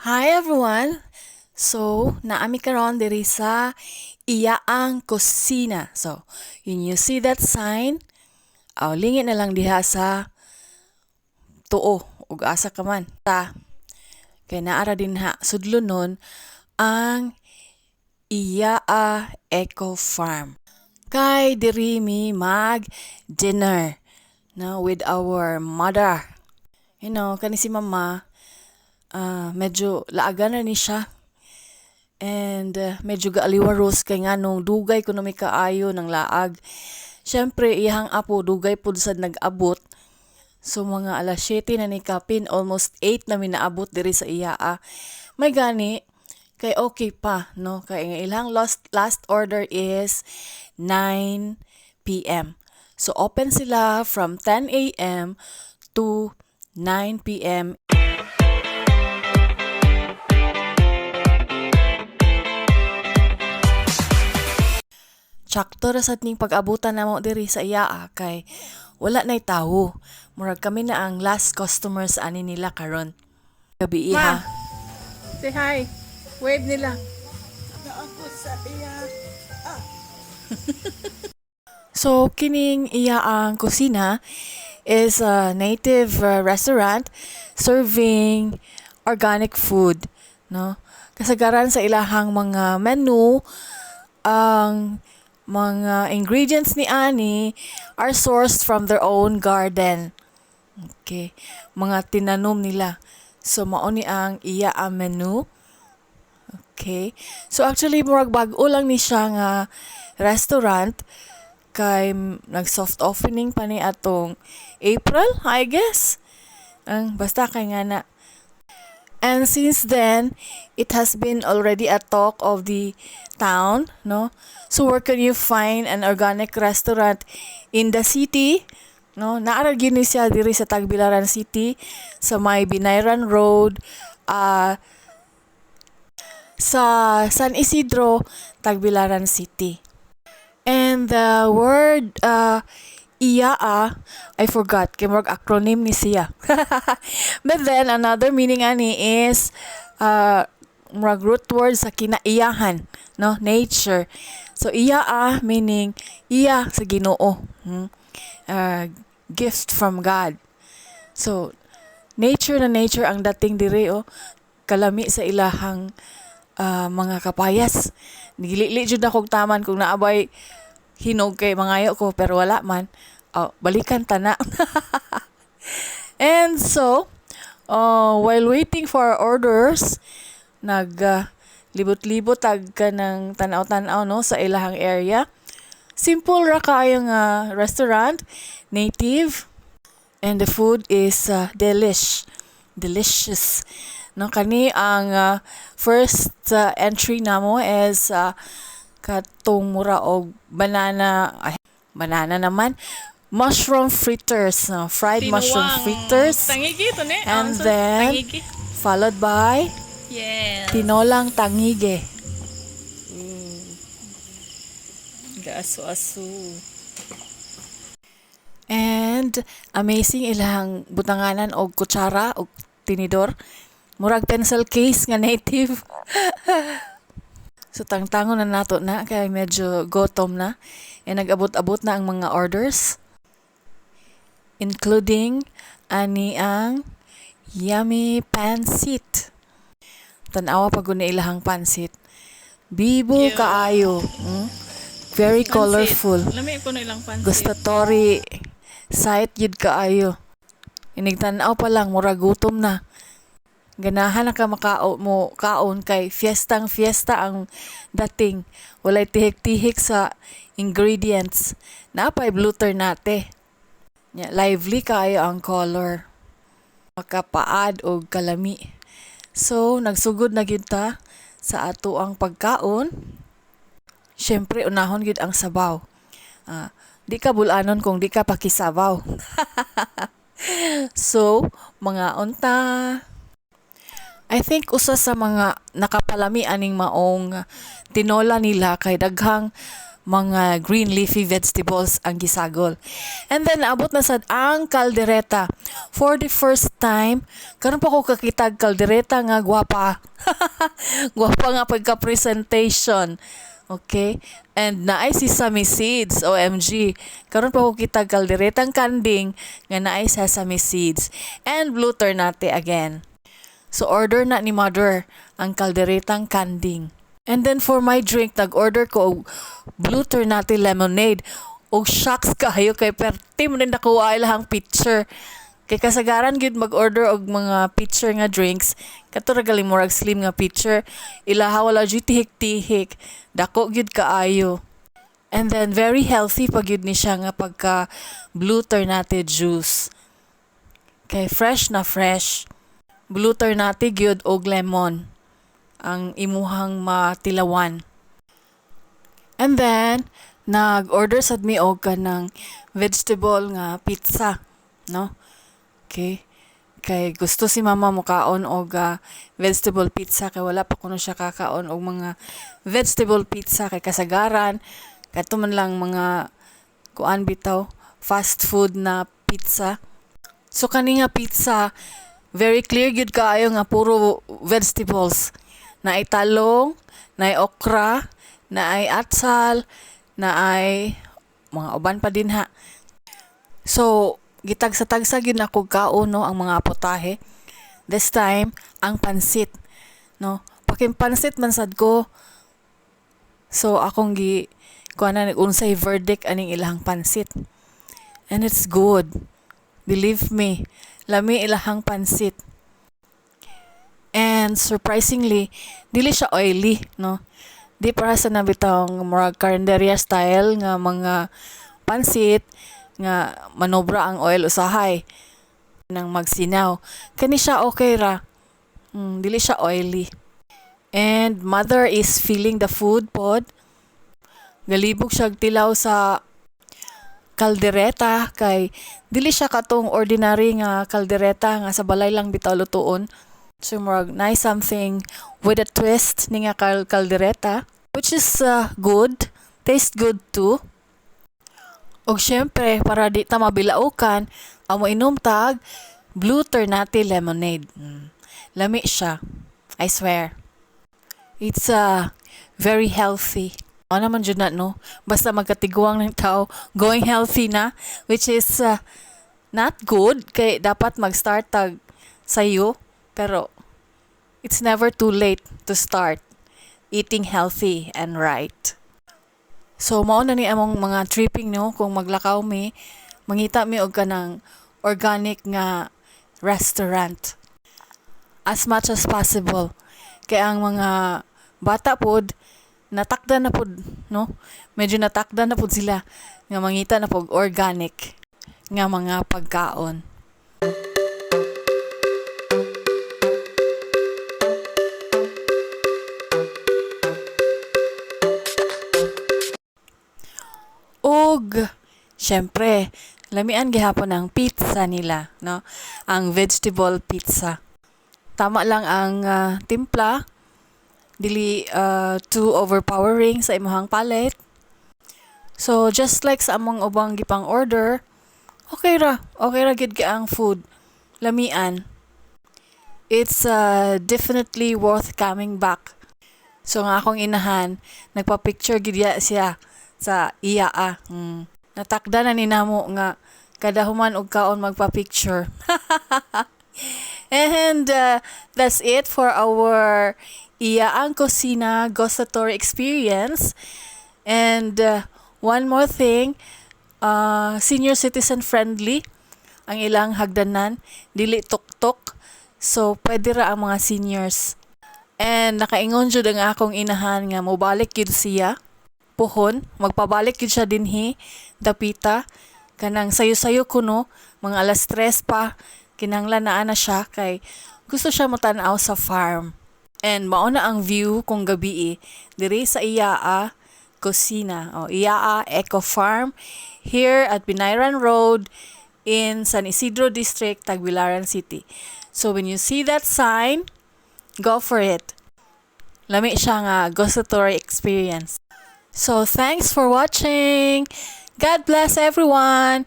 Hi everyone! So, naami karon diri sa Iyaahng Kusina. So, when you see that sign, lingit na lang diha sa tuo ug asa ka man. Kay naara din ha sudlon nun ang Iyaah Eco Farm. Kay diri mi mag dinner with our mother. Kani si mama medyo laagan na ni siya. And medyo gaaliwaros kay nganong dugay kuno mi kaayo ng laag. Syempre iyang apo dugay pud sad nag-abot. So mga alas 7 na ni kapin, almost 8 na mi naabot diri sa Iyaah. May gani kay okay pa, no? Kay ang ilang last order is 9 p.m. So open sila from 10 a.m. to 9 p.m. Tsakto ra sad ning pag-abutan namo diri sa Iyaah kay wala nay tawo. Murag kami na ang last customers ani nila karon. Gabi Ma, iha. say hi. Wave nila. So kining Iyaahng Kusina is a native restaurant serving organic food, no? Kasagaran sa ilahang mga menu ang mga ingredients ni ani are sourced from their own garden. Okay. Mga tinanom nila. So mao ni ang Iyaah menu. Okay. So actually murag bag-o lang ni siya nga restaurant kay nag-soft opening pa ni atong April, I guess. Basta kay nga na. And since then, it has been already a talk of the town, no? So where can you find an organic restaurant in the city? No, naara gyud ni siya diri sa Tagbilaran City sa may Binayran Road, sa San Isidro, Tagbilaran City. And the word Iyaah, I forgot, kay murag acronym ni siya. But then another meaning ani is murag root word sa kinaiyahan, no? Nature. So Iyaah meaning iya sa Ginoo. Gift from God. So nature na nature ang dating diri kalami sa ilahang mga kapayas. Nigili jud akong taman kung naabay hinog kay mangayo ko pero wala man. Balikan tana. And so, while waiting for our orders, libot-libot tag ka ng tanaw-tanaw no sa ilahang area. Simple ra kaayo nga restaurant, native, and the food is delicious. No kani ang first entry namo is katong mura og banana naman, mushroom fritters, fried mushroom fritters, Tangigi to ne. and then followed by Yes. tinolang tangige. Gaaso-aso. And amazing ilang butanganan og kutsara og tinidor. Murag pencil case nga native. So tangtangon na nato na kay medyo gutom na. E nag-abot-abot na ang mga orders. Including ani ang yummy pansit. Tanawa pag na ilahang pansit. Bibo Cute. kaayo. Very colorful. Lami ko na ilang pansit. Gustatory. Sight yun kaayo. Inigtanaw pa lang, mura gutom na. Ganahan na ka mo kaon kay fiesta ang dating. Walay tihik-tihik sa ingredients. Napay bluter nate. Lively kaayo ang color. Makapaad og kalami. So, nagsugod na gyud ta sa ato ang pagkaon. Syempre, unahon gyud ang sabaw. Di ka bulanon kung di ka pakisabaw. So, mga unta. I think usa sa mga nakapalami aning maong tinola nila kay daghang mga green leafy vegetables ang gisagol. And then abot na sad ang kaldereta. For the first time, karon pa ko kakitag kaldereta nga gwapa. Gwapa nga pagka-presentation. Okay? And naay sesame seeds, OMG. Karon pa ko kitag kalderetang kanding nga naay sesame seeds. And blue ternate again. So order na ni mother ang kalderetang kanding. And then for my drink, nag-order ko og blue ternate lemonade. Og shucks kayo kay perti mo rin nakuha ilang picture. Kay kasagaran gyud mag-order og mga picture nga drinks. Kato ra galing murag slim nga picture. Ilaha wala gyud tihik-tihik. Dako gyud kaayo. And then very healthy pag gyud ni siya nga pagka blue ternate juice. Kay fresh na fresh. Blue ternate gyud og lemon ang imuhang matilawan. And then, nag-order sad mi og kanang vegetable nga pizza, no? Okay. Kay gusto si mama mo kaon og vegetable pizza kay wala pa kuno siya kakaon og mga vegetable pizza kay kasagaran kadto man lang mga kuan bitaw fast food na pizza. So kani nga pizza very clear gyud kaayo nga puro vegetables. Naay talong, naay okra, naay atsal, naay mga uban pa din ha. So, gitagsa-tagsa gyud ako kaon no ang mga potahe. This time, ang pansit, no. Pakim pansit man sad ko. So, akong kuana nag-unsay verdict aning ilahang pansit. And it's good. Believe me, lami ilahang pansit. And surprisingly, dili siya oily, no? Di para sa nabitang murag karinderya style nga mga pansit nga manobra ang oil usahay nang magsinaw. Kani siya okay ra. Dili siya oily. And mother is feeling the food pod. Galibog siya tilaw sa kaldereta kay dili siya katong ordinary nga kaldereta nga sa balay lang bitaw lutuon. So, murag nice something with a twist ni nga kaldereta, which is good, taste good too. Og syempre, para di ta mabilaukan, amo inom tag blue ternate lemonade. Lami siya. I swear. It's very healthy. Ano naman dyan na, no? Basta magkatiguang ng tao, going healthy na, which is not good, kay dapat mag-start tag sayo. Pero, it's never too late to start eating healthy and right. So, mao na ni among mga tripping, no? Kung maglakaw mi, mangita mi og kanang organic nga restaurant. As much as possible. Kaya ang mga bata pod, natakda na pod, no? Medyo natakda na pod sila nga mangita na pod organic nga mga pagkaon. Og syempre, lamian gihapon ang pizza nila, no? Ang vegetable pizza. Tama lang ang timpla, dili too overpowering sa imong palate. So just like sa among ubang gipang order, okay ra gid ang food. Lamian. It's definitely worth coming back. So nga akong inahan, nagpa-picture gid siya sa Iyaah. Natakda na ni namo nga kada human og kaon magpa-picture. And that's it for our Iyaahng Kusina gustatory experience. And one more thing, senior citizen friendly ang ilang hagdanan, dili tuktok. So pwede ra ang mga seniors. And nakaingon jud ang akong inahan nga mobalik gyud siya pohon, magpabalik yun siya dinhi, dapita, kanang sayo-sayo kuno, mga alas 3 pa, kinanglan na siya, kay gusto siya matanaw sa farm. And mauna ang view kung gabi diri sa Iyaah Kusina, Iyaah Eco Farm, here at Binayran Road, in San Isidro District, Tagbilaran City. So when you see that sign, go for it. Lami siya nga gustatory experience. So thanks for watching. God bless everyone.